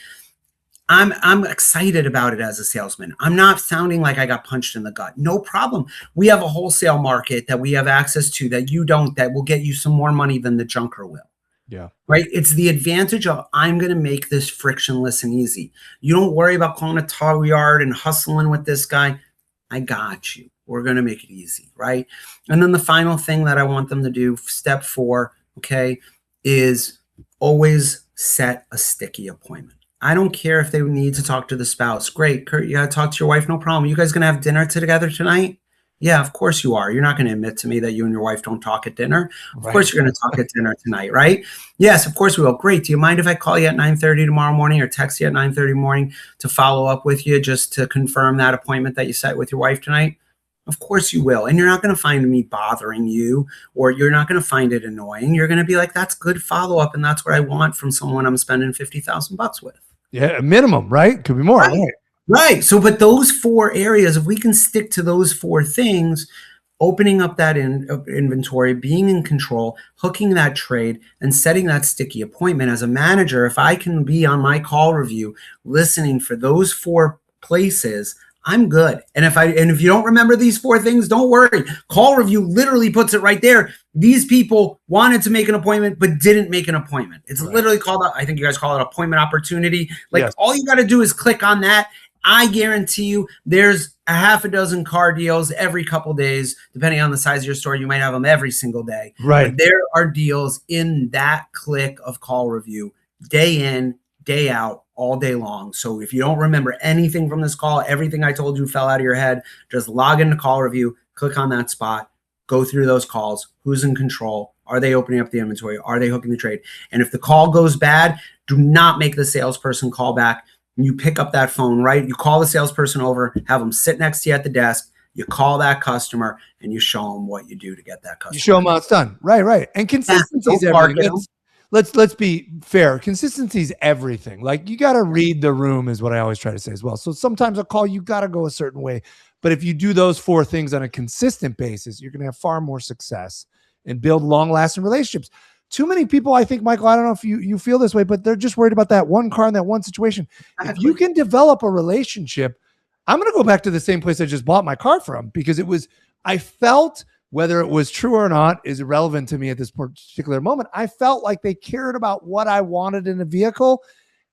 I'm excited about it as a salesman. I'm not sounding like I got punched in the gut. No problem. We have a wholesale market that we have access to that you don't, that will get you some more money than the junker will. Yeah. Right. It's the advantage of I'm going to make this frictionless and easy. You don't worry about calling a tow yard and hustling with this guy. I got you. We're going to make it easy. Right. And then the final thing that I want them to do, step 4, okay, is always set a sticky appointment. I don't care if they need to talk to the spouse. Great, Kurt, you got to talk to your wife. No problem. You guys going to have dinner together tonight? Yeah, of course you are. You're not going to admit to me that you and your wife don't talk at dinner. Of course you're going to talk at dinner tonight, right? Yes, of course we will. Great. Do you mind if I call you at 9:30 tomorrow morning or text you at 9:30 morning to follow up with you just to confirm that appointment that you set with your wife tonight? Of course you will. And you're not going to find me bothering you, or you're not going to find it annoying. You're going to be like, that's good follow-up, and that's what I want from someone I'm spending $50,000 with. Yeah, a minimum, right? Could be more. Right. Right. So, but those 4 areas, if we can stick to those 4 things, opening up that inventory, being in control, hooking that trade, and setting that sticky appointment as a manager, if I can be on my call review, listening for those 4 places, I'm good. And if you don't remember these 4 things, don't worry. Call review literally puts it right there. These people wanted to make an appointment, but didn't make an appointment. It's literally called, I think you guys call it appointment opportunity. Like all you got to do is click on that. I guarantee you there's a half a dozen car deals every couple days, depending on the size of your store. You might have them every single day. Right. But there are deals in that click of call review, day in, day out, all day long. So if you don't remember anything from this call, everything I told you fell out of your head, just log into call review, click on that spot, go through those calls. Who's in control? Are they opening up the inventory? Are they hooking the trade? And if the call goes bad, do not make the salesperson call back. You pick up that phone, right? You call the salesperson over, have them sit next to you at the desk. You call that customer and you show them what you do to get that customer. You show them how it's done. Right. And consistency is everything. Let's be fair. Consistency is everything. Like, you got to read the room is what I always try to say as well. So sometimes a call, you got to go a certain way. But if you do those 4 things on a consistent basis, you're going to have far more success and build long-lasting relationships. Too many people, I think, Michael, I don't know if you feel this way, but they're just worried about that one car in that one situation. If you can develop a relationship, I'm going to go back to the same place I just bought my car from, because I felt, whether it was true or not is irrelevant to me at this particular moment, I felt like they cared about what I wanted in a vehicle,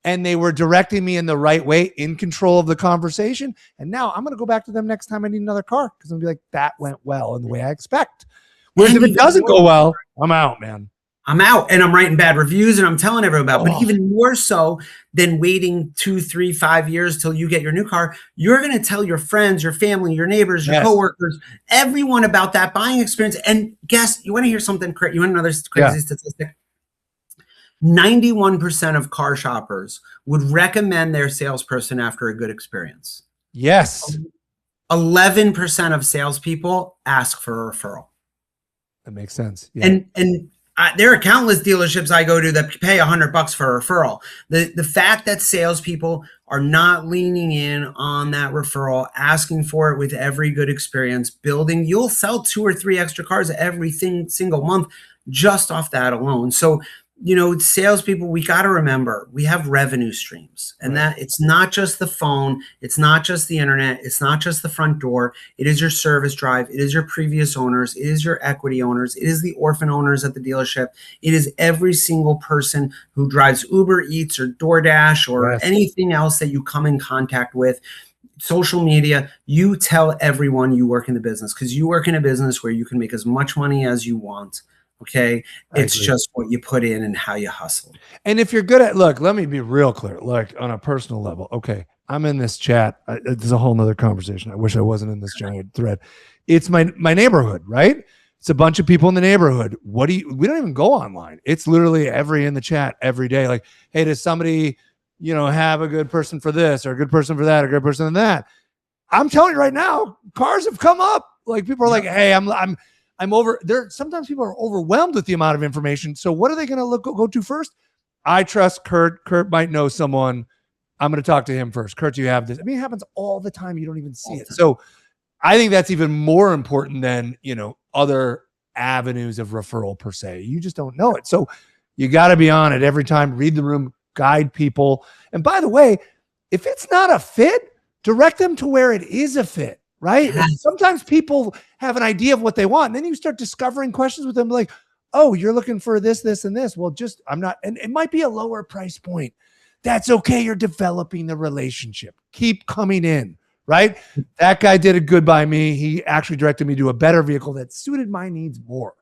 and they were directing me in the right way, in control of the conversation. And now I'm going to go back to them next time I need another car, because I'm going to be like, that went well in the way I expect. Whereas if it doesn't go well, I'm out, man. I'm out, and I'm writing bad reviews, and I'm telling everyone about it. But even more so than waiting 2, 3, 5 years till you get your new car, you're going to tell your friends, your family, your neighbors, your coworkers, everyone about that buying experience. And guess, you want to hear something? You want another crazy statistic? 91% of car shoppers would recommend their salesperson after a good experience. Yes. 11% of salespeople ask for a referral. That makes sense. Yeah. And there are countless dealerships I go to that pay $100 for a referral. The fact that salespeople are not leaning in on that referral, asking for it with every good experience, building, you'll sell 2 or 3 extra cars every single month just off that alone. So, salespeople, we got to remember, we have revenue streams, and that it's not just the phone. It's not just the internet. It's not just the front door. It is your service drive. It is your previous owners. It is your equity owners. It is the orphan owners at the dealership. It is every single person who drives Uber Eats or DoorDash or anything else that you come in contact with. Social media, you tell everyone you work in the business, because you work in a business where you can make as much money as you want. Okay. It's just what you put in and how you hustle. And if you're good at, look, let me be real clear. Look, on a personal level. Okay. I'm in this chat. There's a whole nother conversation. I wish I wasn't in this giant thread. It's my neighborhood, right? It's a bunch of people in the neighborhood. We don't even go online. It's literally in the chat every day. Like, hey, does somebody, have a good person for this or a good person for that or a good person for that? I'm telling you right now, cars have come up. Like, people are like, hey, I'm over there. Sometimes people are overwhelmed with the amount of information. So what are they going to go to first? I trust Kurt. Kurt might know someone. I'm going to talk to him first. Kurt, do you have this? I mean, it happens all the time. You don't even see it. So I think that's even more important than, other avenues of referral per se. You just don't know it. So you got to be on it every time, read the room, guide people. And by the way, if it's not a fit, direct them to where it is a fit, right? Yes. Sometimes people have an idea of what they want. And then you start discovering questions with them like, oh, you're looking for this, this, and this. Well, I'm not, and it might be a lower price point. That's okay. You're developing the relationship. Keep coming in, right? That guy did it good by me. He actually directed me to a better vehicle that suited my needs more.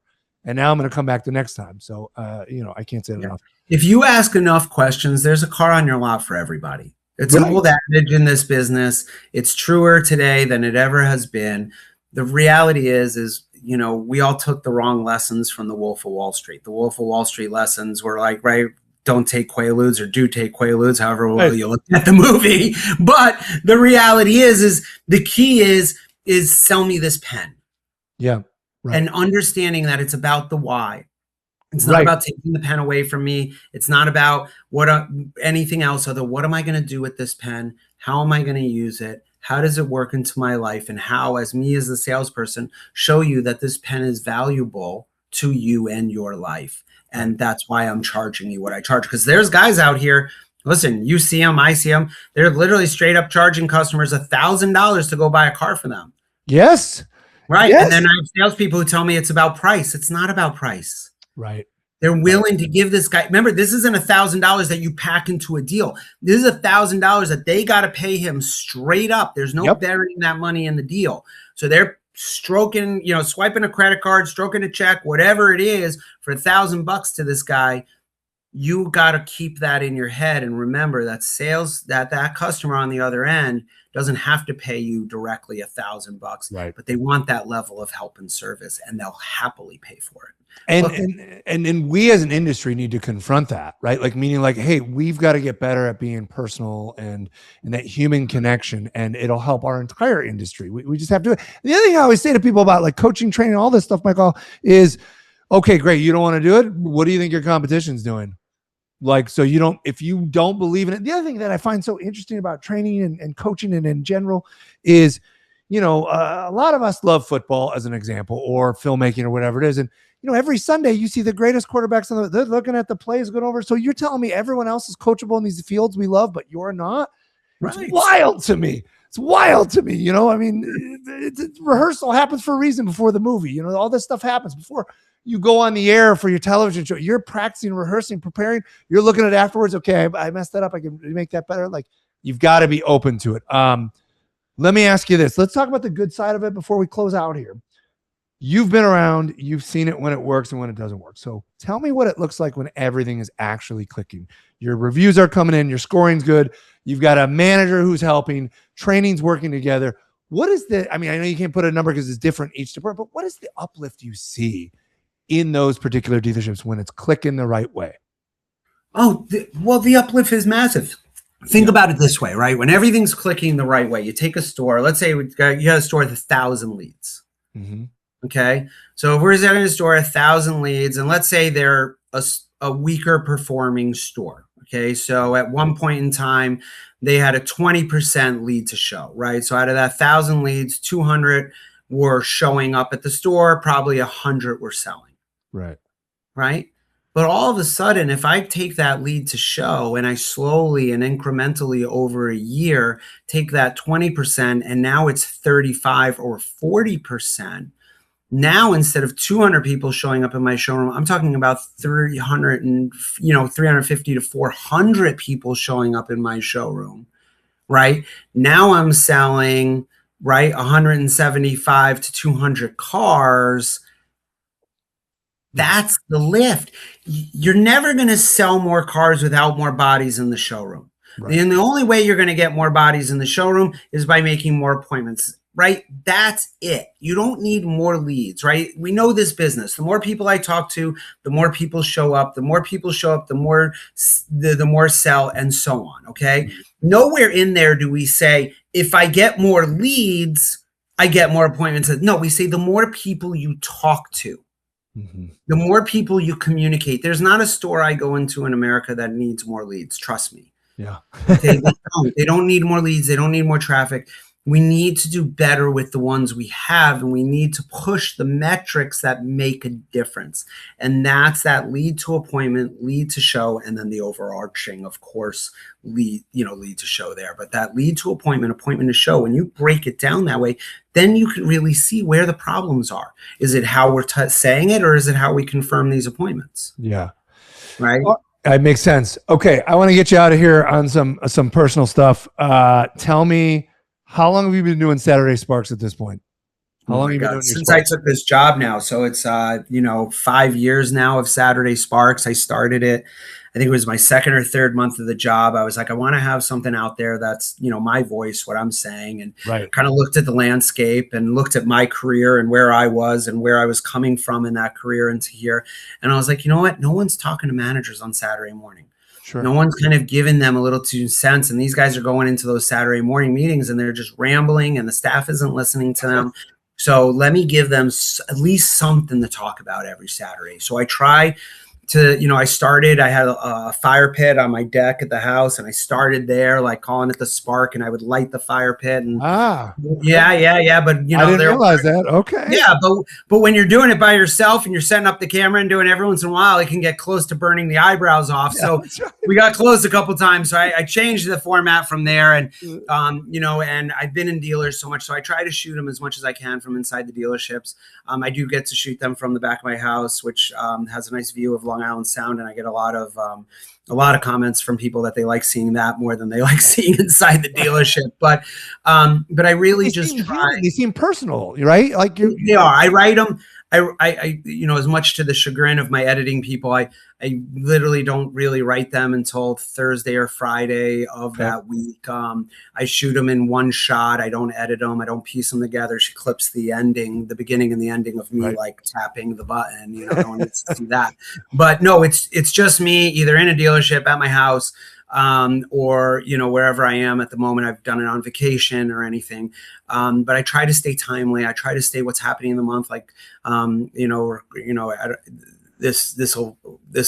And now I'm going to come back the next time. So, I can't say it enough. If you ask enough questions, there's a car on your lot for everybody. It's an old adage in this business. It's truer today than it ever has been. The reality is, we all took the wrong lessons from the Wolf of Wall Street. The Wolf of Wall Street lessons were like, right, don't take Quaaludes or do take Quaaludes, however well you look at the movie. But the reality is the key is sell me this pen. Yeah. Right. And understanding that it's about the why. It's not about taking the pen away from me. It's not about anything else other. What am I going to do with this pen? How am I going to use it? How does it work into my life? And how, as me as the salesperson, show you that this pen is valuable to you and your life. And that's why I'm charging you what I charge. Because there's guys out here, listen, you see them, I see them. They're literally straight up charging customers $1,000 to go buy a car for them. Yes. Right. Yes. And then I have salespeople who tell me it's about price. It's not about price. Right. They're willing to give this guy. Remember, this isn't $1,000 that you pack into a deal. This is $1,000 that they got to pay him straight up. There's no burying that money in the deal. So they're stroking, swiping a credit card, stroking a check, whatever it is for $1,000 to this guy. You got to keep that in your head and remember that that customer on the other end doesn't have to pay you directly $1,000, right? But they want that level of help and service, and they'll happily pay for it. And we as an industry need to confront that, right? Like meaning like, hey, we've got to get better at being personal and that human connection, and it'll help our entire industry. We just have to. The other thing I always say to people about like coaching, training, all this stuff, Michael, is okay, great. You don't want to do it. What do you think your competition's doing? Like, so if you don't believe in it. The other thing that I find so interesting about training and coaching and in general is, a lot of us love football as an example, or filmmaking or whatever it is. And, every Sunday you see the greatest quarterbacks they're looking at the plays going over. So you're telling me everyone else is coachable in these fields we love, but you're not? Right. It's wild to me. I mean, rehearsal happens for a reason before the movie. All this stuff happens before you go on the air for your television show. You're practicing, rehearsing, preparing. You're looking at it afterwards. Okay, I messed that up. I can make that better. Like, you've got to be open to it. Let me ask you this. Let's talk about the good side of it before we close out here. You've been around. You've seen it when it works and when it doesn't work. So tell me what it looks like when everything is actually clicking. Your reviews are coming in. Your scoring's good. You've got a manager who's helping. Training's working together. What is I know you can't put a number because it's different each department, but what is the uplift you see in those particular dealerships when it's clicking the right way? The uplift is massive. Think about it this way, right? When everything's clicking the right way, you take a store, let's say you got a store with 1,000 leads. Mm-hmm. Okay. So if we're setting a store 1,000 leads, and let's say they're a weaker performing store. Okay. So at one point in time, they had a 20% lead to show, right? So out of that 1,000 leads, 200 were showing up at the store, probably 100 were selling. Right. Right. But all of a sudden, if I take that lead to show and I slowly and incrementally over a year take that 20% and now it's 35 or 40%, now instead of 200 people showing up in my showroom, I'm talking about 350 to 400 people showing up in my showroom, right? Now I'm selling, right, 175 to 200 cars. That's the lift. You're never going to sell more cars without more bodies in the showroom. Right. And the only way you're going to get more bodies in the showroom is by making more appointments, right? That's it. You don't need more leads, right? We know this business. The more people I talk to, the more people show up. The more people show up, the more sell, and so on, okay? Mm-hmm. Nowhere in there do we say, if I get more leads, I get more appointments. No, we say the more people you talk to, mm-hmm. the more people you communicate. There's not a store I go into in America that needs more leads. Trust me. Yeah. They don't need more leads. They don't need more traffic. We need to do better with the ones we have, and we need to push the metrics that make a difference. And that's that lead to appointment, lead to show, and then the overarching, of course, lead to show there. But that lead to appointment, appointment to show, when you break it down that way, then you can really see where the problems are. Is it how we're saying it, or is it how we confirm these appointments? Yeah. Right. It makes sense. Okay. I want to get you out of here on some personal stuff. Tell me, how long have you been doing Saturday Sparks at this point? How long have you been doing since I took this job now? So it's 5 years now of Saturday Sparks. I started it, I think it was my second or third month of the job. I was like, I want to have something out there that's, my voice, what I'm saying, and kind of looked at the landscape and looked at my career and where I was and where I was coming from in that career into here. And I was like, you know what? No one's talking to managers on Saturday morning. Sure. No one's kind of giving them a little 2 cents. And these guys are going into those Saturday morning meetings and they're just rambling and the staff isn't listening to them. So let me give them at least something to talk about every Saturday. So I try to, I had a fire pit on my deck at the house, and I started there, like calling it the Spark, and I would light the fire pit. And yeah. But I didn't realize that. Okay. Yeah, but when you're doing it by yourself and you're setting up the camera and doing it every once in a while, it can get close to burning the eyebrows off. Yeah, so we got close a couple times. So I changed the format from there, and and I've been in dealers so much, so I try to shoot them as much as I can from inside the dealerships. I do get to shoot them from the back of my house, which has a nice view of Long Island Sound, and I get a lot of comments from people that they like seeing that more than they like seeing inside the dealership. But I really they seem personal, right? Like they are. I write them. I as much to the chagrin of my editing people, I literally don't really write them until Thursday or Friday of that week. I shoot them in one shot. I don't edit them. I don't piece them together. She clips the beginning and the ending of me like tapping the button. No one gets to see that. But no, it's just me either in a dealership at my house, or wherever I am at the moment. I've done it on vacation or anything, but I try to stay timely. I try to stay what's happening in the month, like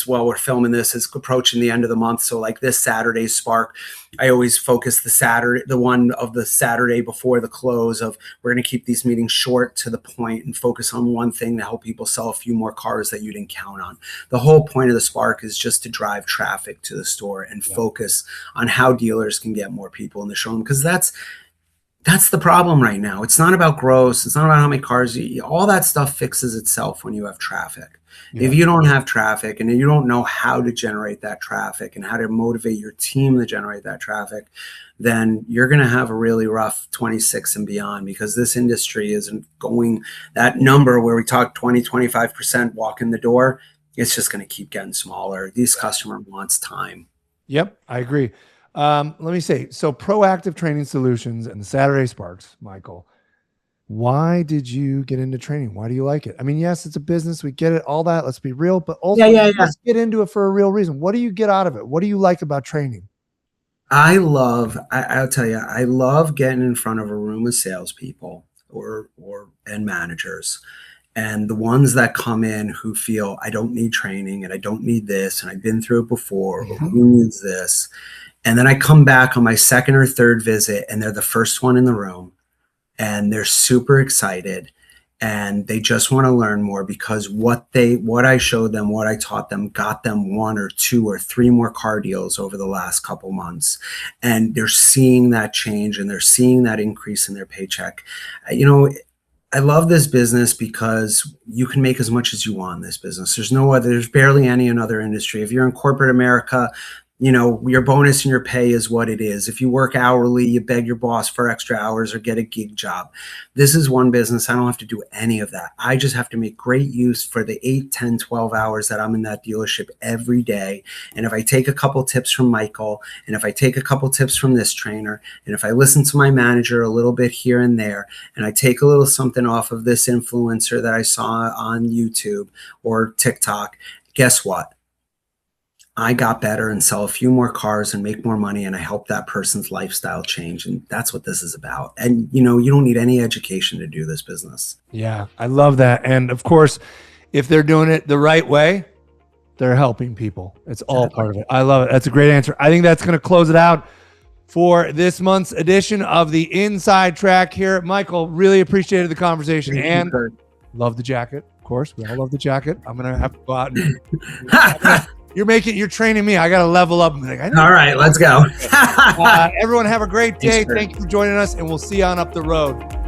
while we're filming this is approaching the end of the month. So like this Saturday's Spark, I always focus the one of the Saturday before the close of, we're going to keep these meetings short to the point and focus on one thing to help people sell a few more cars that you didn't count on. The whole point of the Spark is just to drive traffic to the store and focus on how dealers can get more people in the showroom, because that's the problem right now. It's not about gross. It's not about how many cars. All that stuff fixes itself when you have traffic. Yeah. If you don't have traffic and you don't know how to generate that traffic and how to motivate your team to generate that traffic, then you're going to have a really rough 26 and beyond, because this industry isn't going, that number where we talk 20-25% walk in the door, it's just going to keep getting smaller. These customer wants time. Yep, I agree. Let me say, so Proactive Training Solutions and the Saturday Sparks, Michael, why did you get into training? Why do you like it? I mean, yes, it's a business. We get it, all that. Let's be real, but also let's get into it for a real reason. What do you get out of it? What do you like about training? I'll tell you, I love getting in front of a room of salespeople and managers. And the ones that come in who feel, I don't need training and I don't need this, and I've been through it before, or who needs this? And then I come back on my second or third visit and they're the first one in the room and they're super excited and they just want to learn more, because what I showed them, what I taught them, got them 1 or 2 or 3 more car deals over the last couple months. And they're seeing that change and they're seeing that increase in their paycheck. I love this business because you can make as much as you want in this business. There's barely any another industry. If you're in corporate America, your bonus and your pay is what it is. If you work hourly, you beg your boss for extra hours or get a gig job. This is one business. I don't have to do any of that. I just have to make great use for the 8, 10, 12 hours that I'm in that dealership every day. And if I take a couple tips from Michael, and if I take a couple tips from this trainer, and if I listen to my manager a little bit here and there, and I take a little something off of this influencer that I saw on YouTube or TikTok, guess what? I got better and sell a few more cars and make more money, and I help that person's lifestyle change. And that's what this is about. And, you don't need any education to do this business. Yeah, I love that. And of course, if they're doing it the right way, they're helping people. It's all part of it. I love it. That's a great answer. I think that's going to close it out. for this month's edition of the Inside Track here. Michael, really appreciated the conversation and love the jacket. Of course, we all love the jacket. I'm going to have to go out and you're training me. I got to level up. Like, all right, let's go. Everyone have a great day. Thank you for joining us, and we'll see you on up the road.